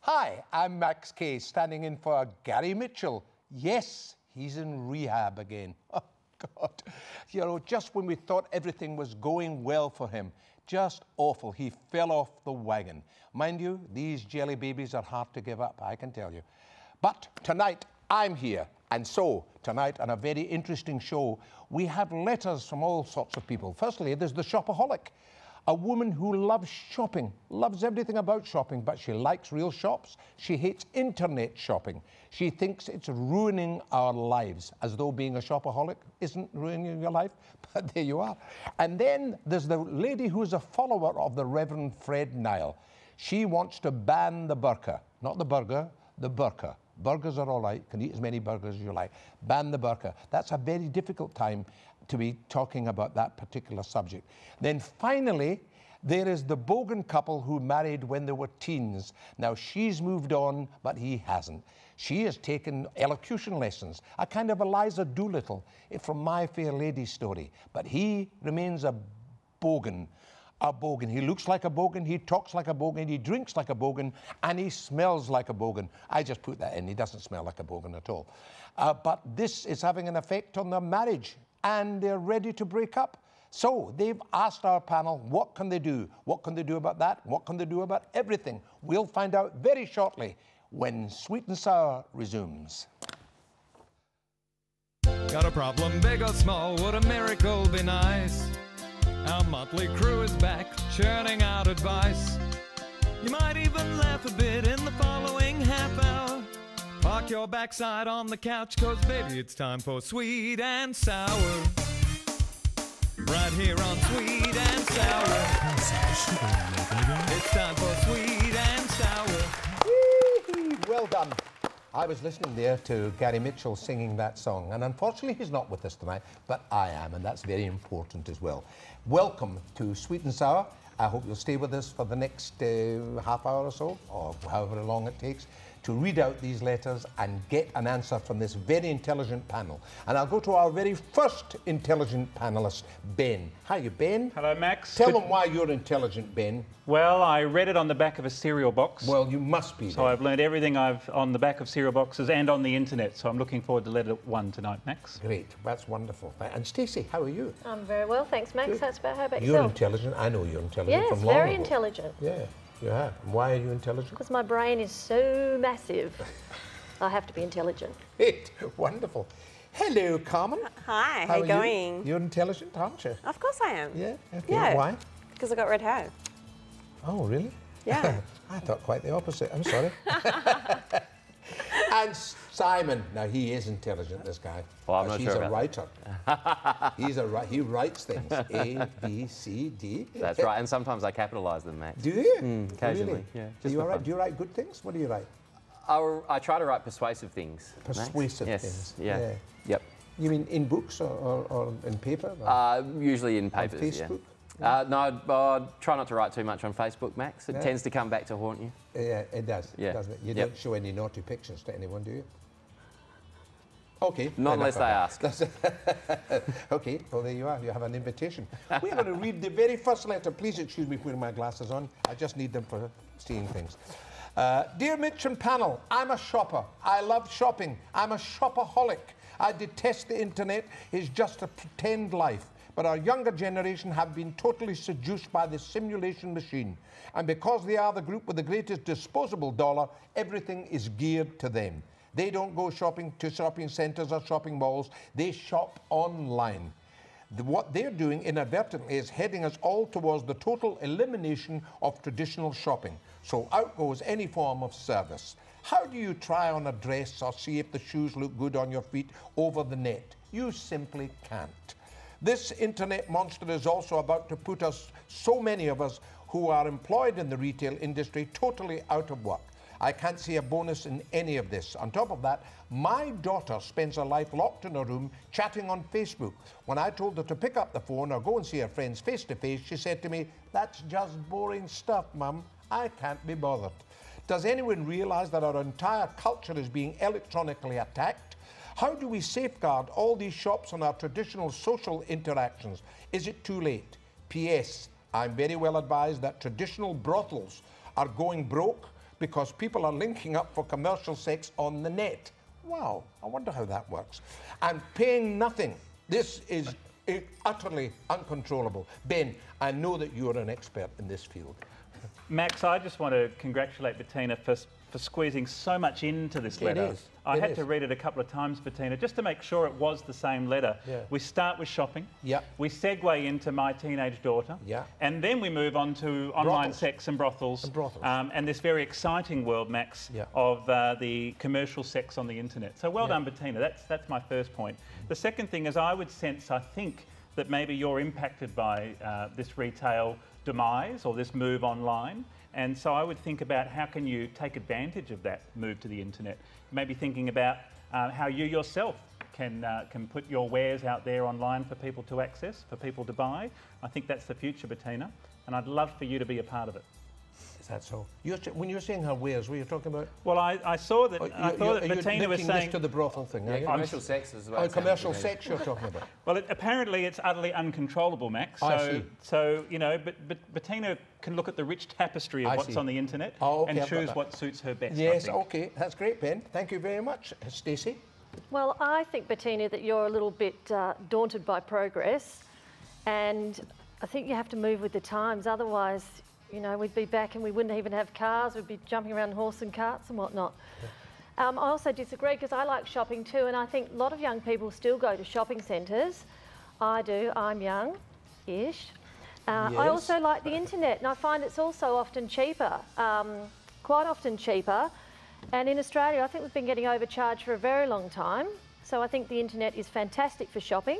Hi, I'm Max Kay, standing in for Gary Mitchell. Yes, he's in rehab again. Oh, God. You know, just when we thought everything was going well for him, just awful, he fell off the wagon. Mind you, these jelly babies are hard to give up, I can tell you. But tonight, I'm here. And so, tonight, on a very interesting show, we have letters from all sorts of people. Firstly, there's the shopaholic, a woman who loves shopping, loves everything about shopping, but she likes real shops. She hates internet shopping. She thinks it's ruining our lives, as though being a shopaholic isn't ruining your life, but there you are. And then there's the lady who's a follower of the Reverend Fred Nile. She wants to ban the burqa, not the burger, the burqa. Burgers are all right, you can eat as many burgers as you like. Ban the burqa. That's a very difficult time to be talking about that particular subject. Then finally, there is the Bogan couple who married when they were teens. Now, she's moved on, but he hasn't. She has taken elocution lessons, a kind of Eliza Doolittle from My Fair Lady story. But he remains a Bogan. A Bogan. He looks like a Bogan, he talks like a Bogan, he drinks like a Bogan, and he smells like a Bogan. I just put that in, he doesn't smell like a Bogan at all. But this is having an effect on their marriage, and they're ready to break up. So they've asked our panel, what can they do? What can they do about that? What can they do about everything? We'll find out very shortly when Sweet and Sour resumes. Got a problem, big or small, would a miracle be nice? Our motley crew is back, churning out advice. You might even laugh a bit in the following half hour. Park your backside on the couch, 'cause baby, it's time for Sweet and Sour. Right here on Sweet and Sour. It's time for Sweet and Sour. Well done. I was listening there to Gary Mitchell singing that song, and unfortunately he's not with us tonight, but I am, and that's very important as well. Welcome to Sweet and Sour. I hope you'll stay with us for the next half hour or so, or however long it takes, to read out these letters and get an answer from this very intelligent panel. And I'll go to our very first intelligent panelist, Ben. Hiya, Ben. Hello, Max. Tell them why you're intelligent, Ben. Well, I read it on the back of a cereal box. Well, you must be. So I've learned everything I've on the back of cereal boxes and on the internet. So I'm looking forward to letter 1 tonight, Max. Great, that's wonderful. And Stacey, how are you? I'm very well, thanks, Max. That's about how about You're yourself? intelligent. I know you're intelligent Yes, from long very ago. intelligent. Yeah, you have. And why are you intelligent? Because my brain is so massive, I have to be intelligent. Great, wonderful. Hello, Carmen. Hi, how you going? You're intelligent, aren't you? Of course I am. Yeah, okay. Yeah. Why? Because I got red hair. Oh, really? Yeah. I thought quite the opposite. I'm sorry. And Simon. Now, he is intelligent, this guy. Well, I'm not He's sure a about writer. He writes things. A, B, C, D. That's right, and sometimes I capitalise them, Max. Do you? Occasionally, Really? yeah. Are Just you for all right? fun. Do you write good things? What do you write? I try to write persuasive things. Max. Persuasive Yes, things. yeah. Yep. You mean in books or in paper? Usually in papers, Facebook? yeah. No, I try not to write too much on Facebook, Max. It tends to come back to haunt you. Yeah, it does, Yeah. doesn't it? You Yep. don't show any naughty pictures to anyone, do you? Okay. Not unless they ask. Okay, well, there you are. You have an invitation. We're going to read the very first letter. Please excuse me putting my glasses on. I just need them for seeing things. Dear Mitch and panel, I'm a shopper. I love shopping. I'm a shopaholic. I detest the internet. It's just a pretend life. But our younger generation have been totally seduced by the simulation machine. And because they are the group with the greatest disposable dollar, everything is geared to them. They don't go shopping to shopping centres or shopping malls. They shop online. What they're doing inadvertently is heading us all towards the total elimination of traditional shopping. So out goes any form of service. How do you try on a dress or see if the shoes look good on your feet over the net? You simply can't. This internet monster is also about to put us, so many of us who are employed in the retail industry, totally out of work. I can't see a bonus in any of this. On top of that, my daughter spends her life locked in her room chatting on Facebook. When I told her to pick up the phone or go and see her friends face to face, she said to me, "That's just boring stuff, Mum. I can't be bothered." Does anyone realize that our entire culture is being electronically attacked? How do we safeguard all these shops on our traditional social interactions? Is it too late? P.S. I'm very well advised that traditional brothels are going broke because people are linking up for commercial sex on the net. Wow, I wonder how that works. And paying nothing. This is utterly uncontrollable. Ben, I know that you're an expert in this field. Max, I just want to congratulate Bettina for squeezing so much into this letter. I had to read it a couple of times, Bettina, just to make sure it was the same letter. Yeah. We start with shopping. Yeah. We segue into my teenage daughter. Yeah. And then we move on to online sex and brothels. And this very exciting world, Max, of the commercial sex on the internet. So well done, Bettina. That's my first point. The second thing is I would sense, I think, that maybe you're impacted by this retail demise or this move online. And so I would think about how can you take advantage of that move to the internet. Maybe thinking about how you yourself can put your wares out there online for people to access, for people to buy. I think that's the future, Bettina, and I'd love for you to be a part of it. Is that so? When you're saying her wares, were you talking about? Well, I saw that. I thought that Bettina was saying this to the brothel thing. Yeah, commercial sex as well. Oh, commercial sex you're talking about. Well, apparently it's utterly uncontrollable, Max. I see. So you know, but Bettina can look at the rich tapestry of what's on the internet and choose what suits her best. Yes, okay, that's great, Ben. Thank you very much, Stacey. Well, I think, Bettina, that you're a little bit daunted by progress, and I think you have to move with the times. Otherwise, you know, we'd be back and we wouldn't even have cars. We'd be jumping around horse and carts and whatnot. Yeah. I also disagree because I like shopping too, and I think a lot of young people still go to shopping centres. I do. I'm young-ish. I also like the internet, and I find it's also often cheaper, quite often cheaper. And in Australia, I think we've been getting overcharged for a very long time. So I think the internet is fantastic for shopping.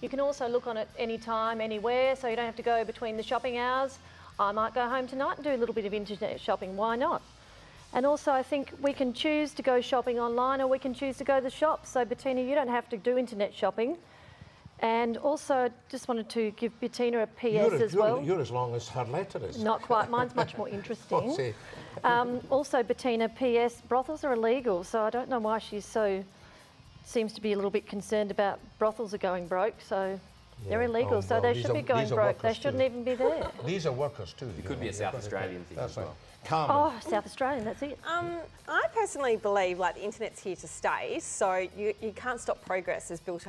You can also look on it anytime, anywhere, so you don't have to go between the shopping hours. I might go home tonight and do a little bit of internet shopping, why not? And also I think we can choose to go shopping online or we can choose to go to the shops. So Bettina, you don't have to do internet shopping. And also just wanted to give Bettina a PS as well. You're as long as her letter is. Not quite, mine's much more interesting. Also Bettina, PS, brothels are illegal, so I don't know why she's seems to be a little bit concerned about brothels are going broke, so they're illegal, so they should be going broke. They shouldn't even be there. These are workers too. It could be a South Australian thing as well. Carmen. Oh, South Australian, that's it. I personally believe like the internet's here to stay, so you can't stop progress, as Bill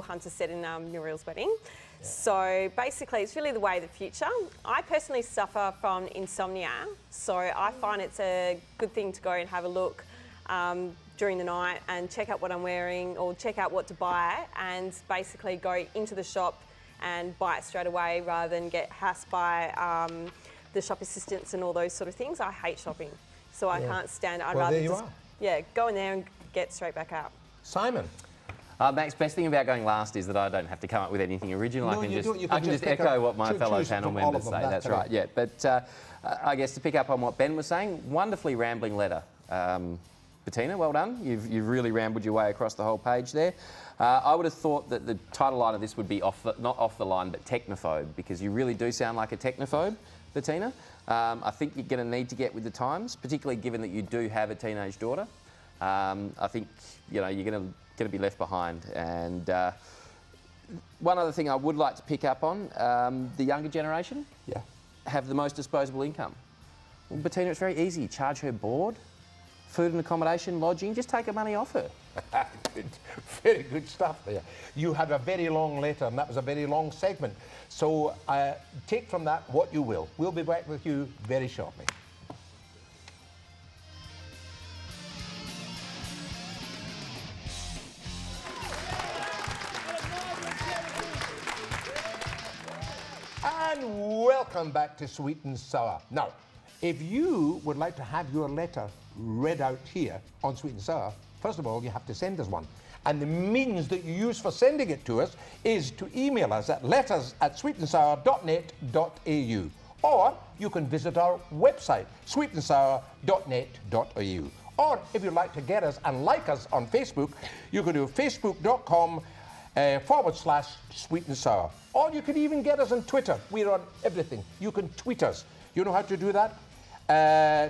Hunter said in Muriel's wedding. Yeah. So basically, it's really the way of the future. I personally suffer from insomnia, so I find it's a good thing to go and have a look during the night and check out what I'm wearing or check out what to buy and basically go into the shop and buy it straight away rather than get harassed by the shop assistants and all those sort of things. I hate shopping, so I can't stand it. I'd rather just go in there and get straight back out. Simon. Max, best thing about going last is that I don't have to come up with anything original. No, I can just echo what my fellow panel members say. That's right, yeah. But I guess to pick up on what Ben was saying, wonderfully rambling letter. Bettina, well done. You've really rambled your way across the whole page there. I would have thought that the title line of this would be not off the line, but technophobe, because you really do sound like a technophobe, Bettina. I think you're going to need to get with the times, particularly given that you do have a teenage daughter. I think you're going to be left behind. And one other thing I would like to pick up on, the younger generation have the most disposable income. Well, Bettina, it's very easy. Charge her board, food and accommodation, lodging, just take her money off her. Very good stuff there. You had a very long letter and that was a very long segment. So take from that what you will. We'll be back with you very shortly. And welcome back to Sweet and Sour. Now, if you would like to have your letter read out here on Sweet and Sour, first of all, you have to send us one. And the means that you use for sending it to us is to email us at letters@sweetandsour.net.au. Or you can visit our website, sweetandsour.net.au. Or if you'd like to get us and like us on Facebook, you can do facebook.com/Sweet and Sour. Or you could even get us on Twitter. We're on everything. You can tweet us. You know how to do that?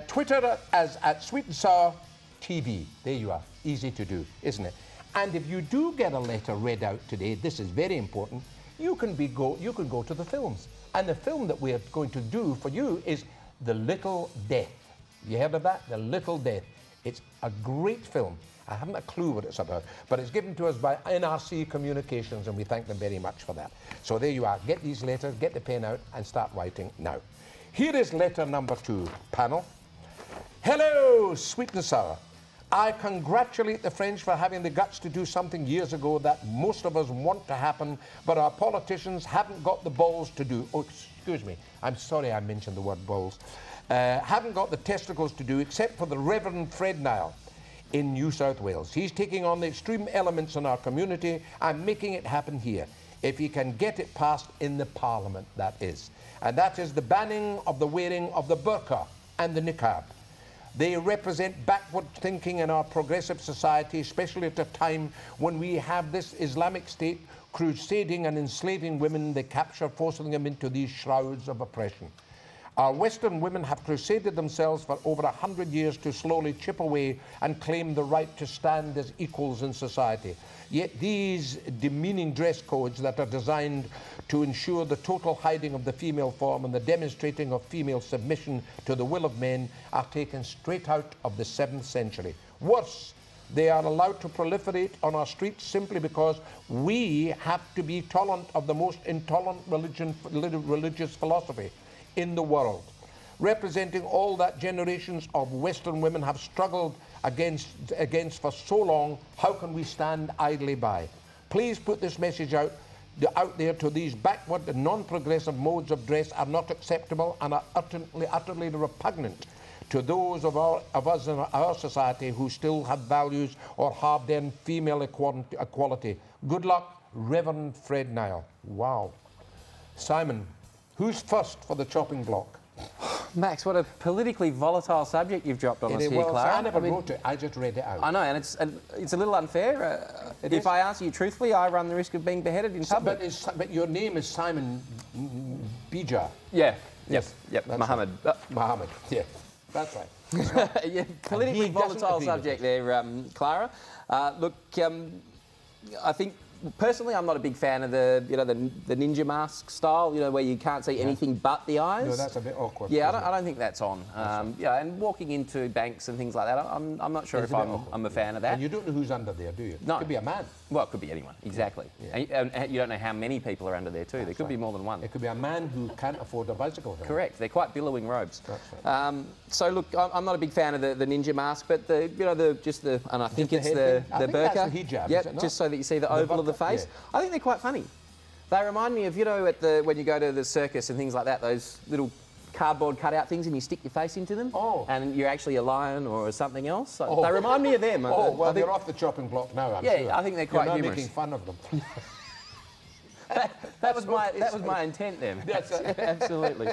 Twitter as @Sweet and Sour TV. There you are. Easy to do, isn't it? And if you do get a letter read out today, this is very important, you can go to the films. And the film that we're going to do for you is The Little Death. You heard of that? The Little Death. It's a great film. I haven't a clue what it's about, but it's given to us by NRC Communications, and we thank them very much for that. So there you are. Get these letters, get the pen out, and start writing now. Here is letter number 2, panel. Hello, sweet and sour. I congratulate the French for having the guts to do something years ago that most of us want to happen, but our politicians haven't got the balls to do. Oh, excuse me. I'm sorry I mentioned the word balls. Haven't got the testicles to do, except for the Reverend Fred Nile in New South Wales. He's taking on the extreme elements in our community and making it happen here, if he can get it passed in the Parliament, that is. And that is the banning of the wearing of the burqa and the niqab. They represent backward thinking in our progressive society, especially at a time when we have this Islamic State crusading and enslaving women they capture, forcing them into these shrouds of oppression. Our Western women have crusaded themselves for over 100 years to slowly chip away and claim the right to stand as equals in society. Yet these demeaning dress codes that are designed to ensure the total hiding of the female form and the demonstrating of female submission to the will of men are taken straight out of the 7th century. Worse, they are allowed to proliferate on our streets simply because we have to be tolerant of the most intolerant religious philosophy in the world, representing all that generations of Western women have struggled against for so long. How can we stand idly by? Please put this message out there to these backward and non-progressive modes of dress are not acceptable and are utterly repugnant to those of us in our society who still have values or hard-earned female equality. Good luck, Reverend Fred Nile. Wow. Simon, who's first for the chopping block? Max, what a politically volatile subject you've dropped on us here, Clara. I never wrote it, I just read it out. I know, and it's a little unfair. If I answer you truthfully, I run the risk of being beheaded in public. But your name is Simon Bija. Yeah. Yes. Yep. Mohammed. Mohammed, yeah. That's right. Yeah, politically volatile subject there, Clara. Look, I think personally, I'm not a big fan of the ninja mask style, where you can't see anything but the eyes. No, that's a bit awkward. Yeah, I don't think that's on. Yeah, and walking into banks and things like that, I'm not sure if I'm a fan of that. And you don't know who's under there, do you? No. It could be a man. Well, it could be anyone, exactly. Yeah. And you don't know how many people are under there too. There could be more than one. It could be a man who can't afford a bicycle. Correct. They're quite billowing robes. That's right. So look, I'm not a big fan of the ninja mask, but and I think it's the burqa. That's the hijab, yep, is it not? just so that you see the oval of the face. Yeah. I think they're quite funny. They remind me of, when you go to the circus and things like that, those little cardboard cutout things and you stick your face into them and you're actually a lion or something else. So they remind me of them. Oh, well, they're off the chopping block now, I'm sure. Yeah, I think they're quite humorous. You're not making fun of them. that was my intent then. That's absolutely.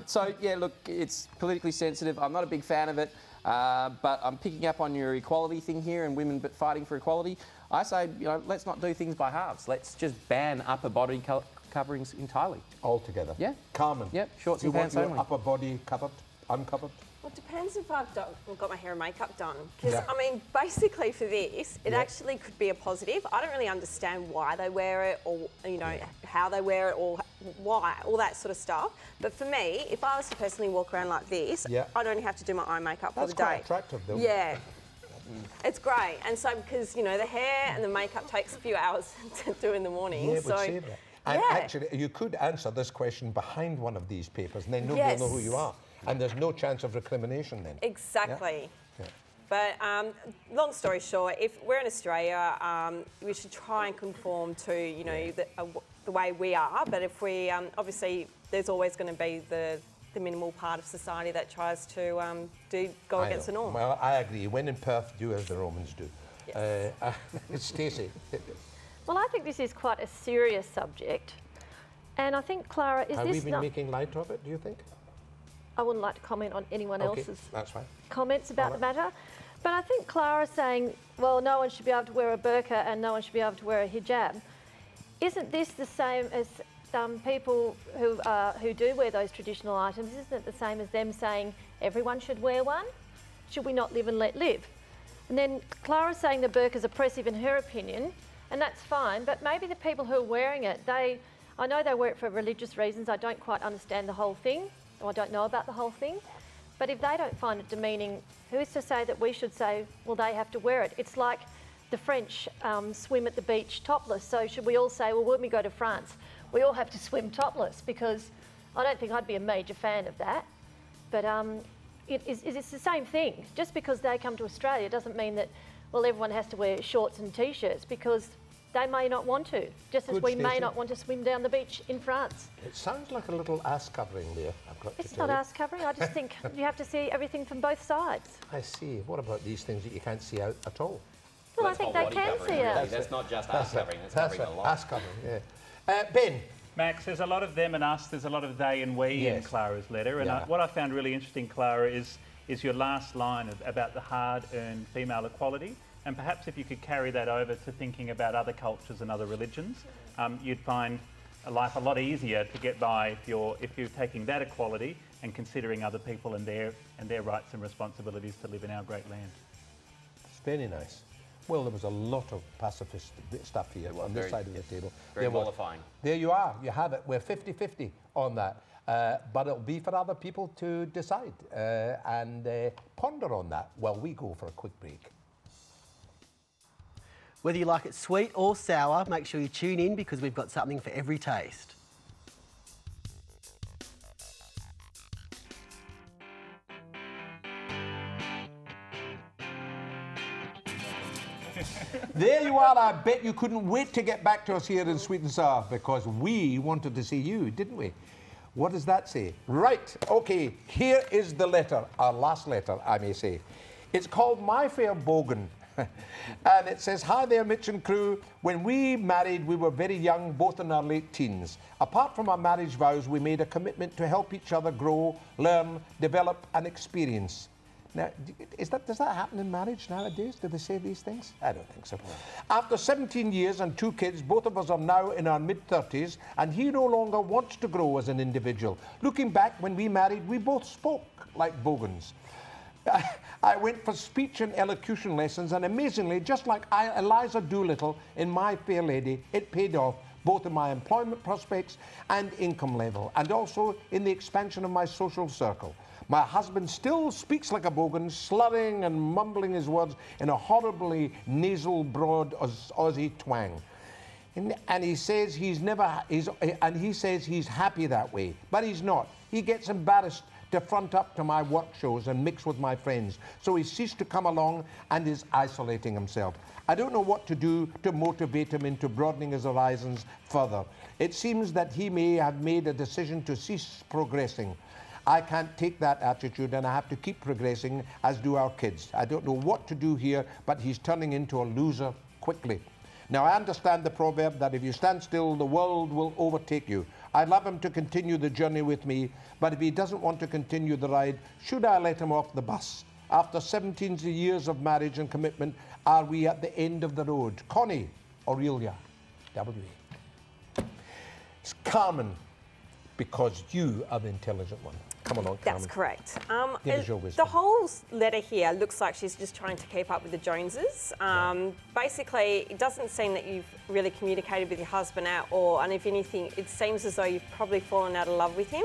So, yeah, look, it's politically sensitive. I'm not a big fan of it, but I'm picking up on your equality thing here and women fighting for equality. I say, let's not do things by halves. Let's just ban upper body coverings entirely. Altogether? Yeah. Carmen? Yep, shorts and pants only. You want your upper body covered, uncovered? Well, it depends if I've got my hair and makeup done. Because, I mean, basically for this, it actually could be a positive. I don't really understand why they wear it or, how they wear it or why, all that sort of stuff. But for me, if I was to personally walk around like this, I'd only have to do my eye makeup for the day. That's quite attractive, though. Yeah. It's great. And so, because, the hair and the makeup takes a few hours to do in the morning. Yeah, it would save that. And actually, you could answer this question behind one of these papers and then nobody will know who you are. And there's no chance of recrimination then. Exactly. Yeah? But long story short, if we're in Australia, we should try and conform to, the way we are. But if we, obviously, there's always going to be the minimal part of society that tries to go against the norm. Well, I agree. When in Perth, do as the Romans do. Yes. Stacey. Well, I think this is quite a serious subject. And I think, Clara, Have we been making light of it, do you think? I wouldn't like to comment on anyone else's comments about the matter. But I think Clara's saying, well, no one should be able to wear a burqa and no one should be able to wear a hijab. Isn't this the same as people who do wear those traditional items? Isn't it the same as them saying everyone should wear one? Should we not live and let live? And then Clara's saying the burqa is oppressive in her opinion, and that's fine, but maybe the people who are wearing it, I know they wear it for religious reasons. I don't quite understand the whole thing, or I don't know about the whole thing. But if they don't find it demeaning, who's to say that we should say, well, they have to wear it? It's like the French swim at the beach topless. So should we all say, well, when we go to France, we all have to swim topless? Because I don't think I'd be a major fan of that. But it's the same thing. Just because they come to Australia doesn't mean that, well, everyone has to wear shorts and T-shirts, because they may not want to, just as we may not want to swim down the beach in France. It sounds like a little ass covering there, I've got to tell you. It's not ass covering. I just think you have to see everything from both sides. I see. What about these things that you can't see out at all? Well, I think they can see it. Really. That's not just ass covering, that's covering a lot. Ass covering, yeah. Ben? Max, there's a lot of them and us, there's a lot of they and we in Clara's letter. And what I found really interesting, Clara, is your last line about the hard-earned female equality. And perhaps if you could carry that over to thinking about other cultures and other religions, you'd find life a lot easier to get by if you're taking that equality and considering other people and their rights and responsibilities to live in our great land. It's very nice. Well, there was a lot of pacifist stuff here on this side of the table. Very qualifying. There you are. You have it. We're 50-50 on that. But it'll be for other people to decide and ponder on that while we go for a quick break. Whether you like it sweet or sour, make sure you tune in, because we've got something for every taste. There you are. I bet you couldn't wait to get back to us here in Sweet and Sour, because we wanted to see you, didn't we? What does that say? Right, okay, here is the letter, our last letter, I may say. It's called My Fair Bogan. And it says, hi there, Mitch and crew. When we married, we were very young, both in our late teens. Apart from our marriage vows, we made a commitment to help each other grow, learn, develop, and experience. Now, does that happen in marriage nowadays? Do they say these things? I don't think so. After 17 years and 2 kids, both of us are now in our mid-30s, and he no longer wants to grow as an individual. Looking back, when we married, we both spoke like Bogans. I went for speech and elocution lessons, and amazingly, just like Eliza Doolittle in My Fair Lady, it paid off, both in my employment prospects and income level, and also in the expansion of my social circle. My husband still speaks like a Bogan, slurring and mumbling his words in a horribly nasal, broad Aussie twang. And he says he's happy that way, but he's not. He gets embarrassed to front up to my work shows and mix with my friends, so he ceased to come along and is isolating himself. I don't know what to do to motivate him into broadening his horizons further. It seems that he may have made a decision to cease progressing. I can't take that attitude, and I have to keep progressing, as do our kids. I don't know what to do here, but he's turning into a loser quickly. Now, I understand the proverb that if you stand still, the world will overtake you. I'd love him to continue the journey with me, but if he doesn't want to continue the ride, should I let him off the bus? After 17 years of marriage and commitment, are we at the end of the road? Connie, Aurelia, W.A. It's Carmen, because you are the intelligent one. Come along, Carmen. That's correct. Give us your wisdom. The whole letter here looks like she's just trying to keep up with the Joneses. Basically, it doesn't seem that you've really communicated with your husband at all, and if anything, it seems as though you've probably fallen out of love with him.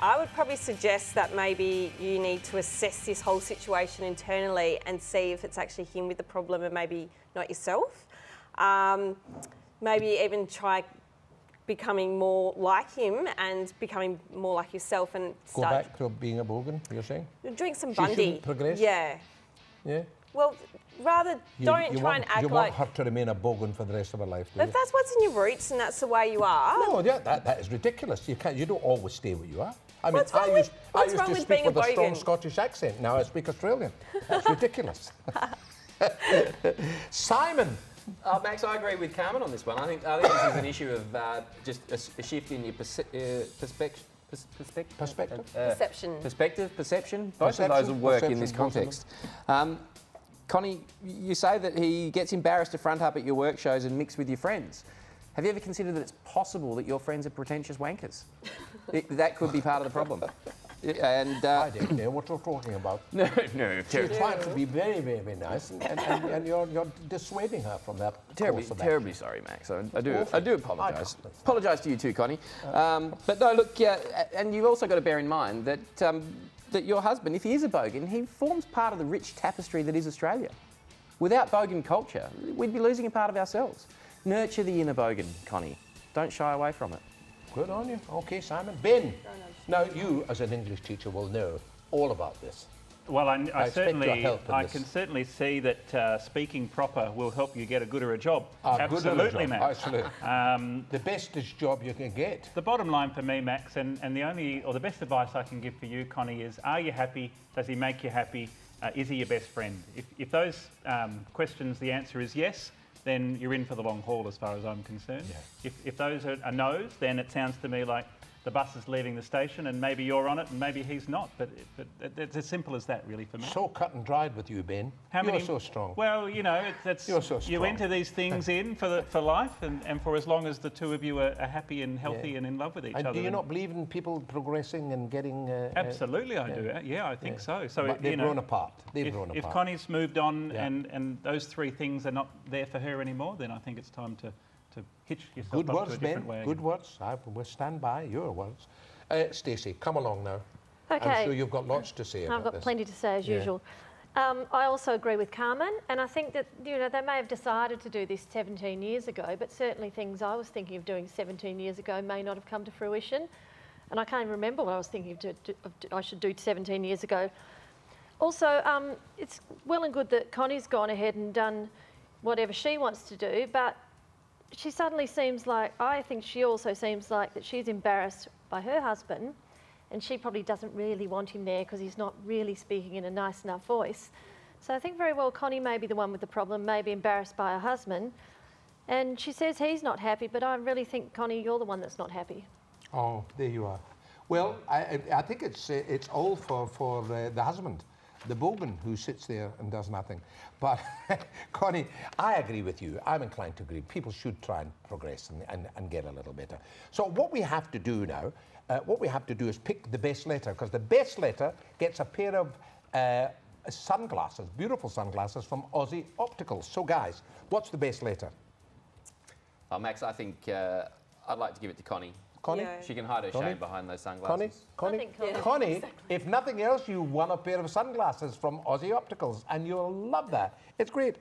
I would probably suggest that maybe you need to assess this whole situation internally and see if it's actually him with the problem and maybe not yourself. Maybe even try becoming more like him and becoming more like yourself and go back to being a Bogan, you're saying? Drink some She Bundy. shouldn't progress? Yeah. Yeah? Well, rather don't try and act you like... want her to remain a Bogan for the rest of her life, do But you? if that's what's in your roots and that's the way you are... No, yeah, that is ridiculous. You don't always stay where you are. I mean, What's wrong I with used to speak being a with a strong Bogan? Scottish accent. Now I speak Australian. That's ridiculous. Simon. Max, I agree with Carmen on this one. I think this is an issue of just a shift in your perspective. Perception. Both of those will work in this context. Connie, you say that he gets embarrassed to front up at your work shows and mix with your friends. Have you ever considered that it's possible that your friends are pretentious wankers? That could be part of the problem. And I don't know what you're talking about. No. You're trying to be very, very, very nice, and you're dissuading her from that. Terribly sorry, Max. I do apologise. Apologise to you too, Connie. But no, look, and you've also got to bear in mind that that your husband, if he is a Bogan, he forms part of the rich tapestry that is Australia. Without Bogan culture, we'd be losing a part of ourselves. Nurture the inner Bogan, Connie. Don't shy away from it. Good on you. OK, Simon. Ben, now you, as an English teacher, will know all about this. Well, I can certainly see that speaking proper will help you get a good or a job. Absolutely, Max. Absolutely. The bestest job you can get. The bottom line for me, Max, and the best advice I can give for you, Connie, is: are you happy? Does he make you happy? Is he your best friend? If those questions, the answer is yes, then you're in for the long haul, as far as I'm concerned. Yeah. If those are no's, then it sounds to me like the bus is leaving the station and maybe you're on it and maybe he's not. But it's as simple as that, really, for me. So cut and dried with you, Ben. You're so strong. Well, you know, you're so strong. You enter these things in for life and for as long as the two of you are happy and healthy and in love with each other. And do you not believe in people progressing and getting... Absolutely, I do. Yeah, I think so. So but they've grown apart. If Connie's moved on and those three things are not there for her anymore, then I think it's time to hitch yourself up to a different way. Good words, Ben. Good words. I will stand by your words. Stacey, come along now. Okay. I'm sure you've got lots to say about this. I've got plenty to say, as usual. I also agree with Carmen, and I think that, you know, they may have decided to do this 17 years ago, but certainly things I was thinking of doing 17 years ago may not have come to fruition. And I can't even remember what I was thinking I should do 17 years ago. Also, it's well and good that Connie's gone ahead and done whatever she wants to do, but she suddenly seems like, I think she also seems like that she's embarrassed by her husband, and she probably doesn't really want him there because he's not really speaking in a nice enough voice. So I think very well Connie may be the one with the problem, maybe embarrassed by her husband. And she says he's not happy, but I really think, Connie, you're the one that's not happy. Oh, there you are. Well, I think it's all for the husband, the Bogan, who sits there and does nothing. But, Connie, I agree with you. I'm inclined to agree. People should try and progress and get a little better. So what we have to do now, is pick the best letter, because the best letter gets a pair of sunglasses, beautiful sunglasses from Aussie Opticals. So, guys, what's the best letter? Max, I think I'd like to give it to Connie. Connie? Yeah. She can hide her shame behind those sunglasses. Connie, exactly. If nothing else, you won a pair of sunglasses from Aussie Opticals, and you'll love that. It's great.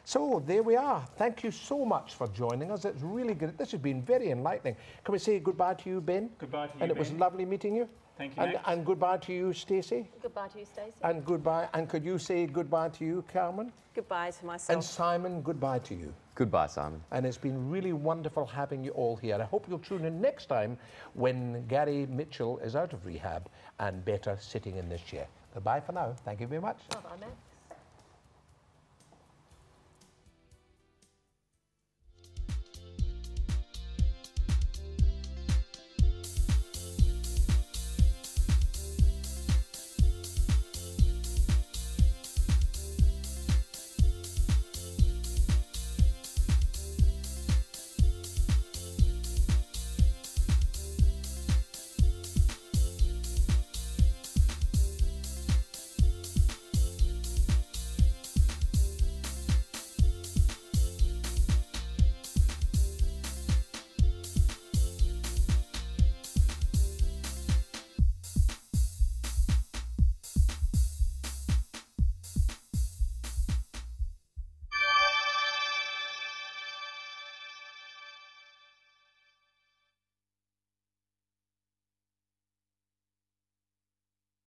So there we are. Thank you so much for joining us. It's really good. This has been very enlightening. Can we say goodbye to you, Ben? Goodbye to you, And it was lovely meeting you. Thank you, Max. And goodbye to you, Stacey. Goodbye to you, Stacey. And goodbye. And could you say goodbye to you, Carmen? Goodbye to myself. And Simon, goodbye to you. Goodbye, Simon. And it's been really wonderful having you all here. I hope you'll tune in next time when Gary Mitchell is out of rehab and better sitting in this chair. Goodbye for now. Thank you very much. Bye-bye, Max.